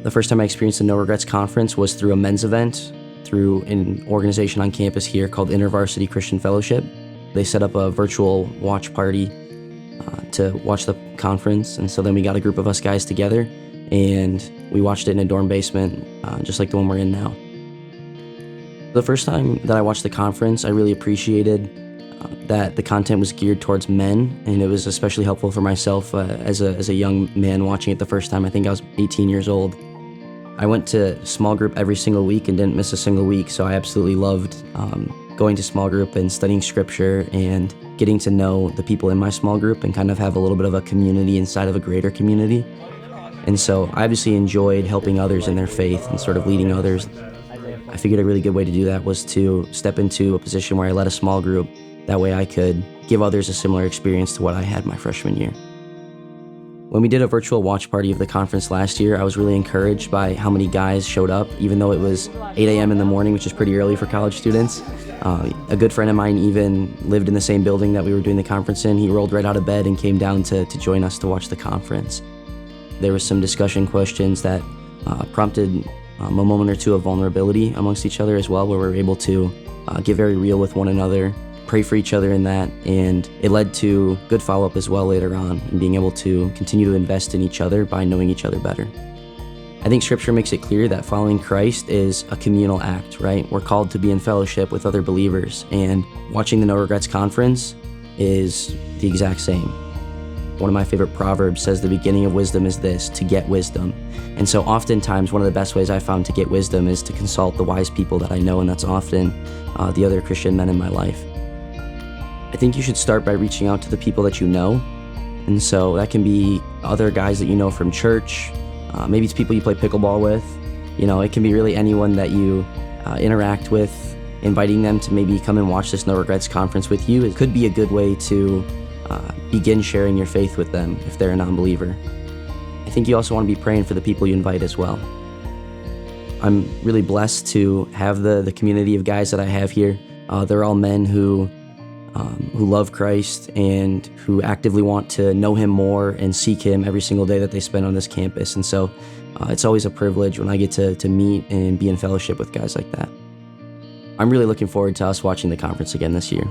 The first time I experienced the No Regrets Conference was through a men's event, through an organization on campus here called InterVarsity Christian Fellowship. They set up a virtual watch party to watch the conference, and so then we got a group of us guys together, and we watched it in a dorm basement, just like the one we're in now. The first time that I watched the conference, I really appreciated that the content was geared towards men, and it was especially helpful for myself as a young man watching it the first time. I think I was 18 years old. I went to small group every single week and didn't miss a single week, so I absolutely loved going to small group and studying scripture and getting to know the people in my small group and kind of have a little bit of a community inside of a greater community. And so I obviously enjoyed helping others in their faith and sort of leading others. I figured a really good way to do that was to step into a position where I led a small group. That way I could give others a similar experience to what I had my freshman year. When we did a virtual watch party of the conference last year, I was really encouraged by how many guys showed up, even though it was 8 a.m. in the morning, which is pretty early for college students. A good friend of mine even lived in the same building that we were doing the conference in. He rolled right out of bed and came down to join us to watch the conference. There was some discussion questions that prompted a moment or two of vulnerability amongst each other as well, where we were able to get very real with one another, pray for each other in that, and it led to good follow-up as well later on, and being able to continue to invest in each other by knowing each other better. I think Scripture makes it clear that following Christ is a communal act, right? We're called to be in fellowship with other believers, and watching the No Regrets Conference is the exact same. One of my favorite proverbs says the beginning of wisdom is this, to get wisdom. And so oftentimes one of the best ways I found to get wisdom is to consult the wise people that I know, and that's often the other Christian men in my life. I think you should start by reaching out to the people that you know. And so that can be other guys that you know from church. Maybe it's people you play pickleball with. You know, it can be really anyone that you interact with. Inviting them to maybe come and watch this No Regrets Conference with you. It could be a good way to begin sharing your faith with them if they're a non-believer. I think you also want to be praying for the people you invite as well. I'm really blessed to have the community of guys that I have here. They're all men who love Christ and who actively want to know Him more and seek Him every single day that they spend on this campus. And so it's always a privilege when I get to meet and be in fellowship with guys like that. I'm really looking forward to us watching the conference again this year.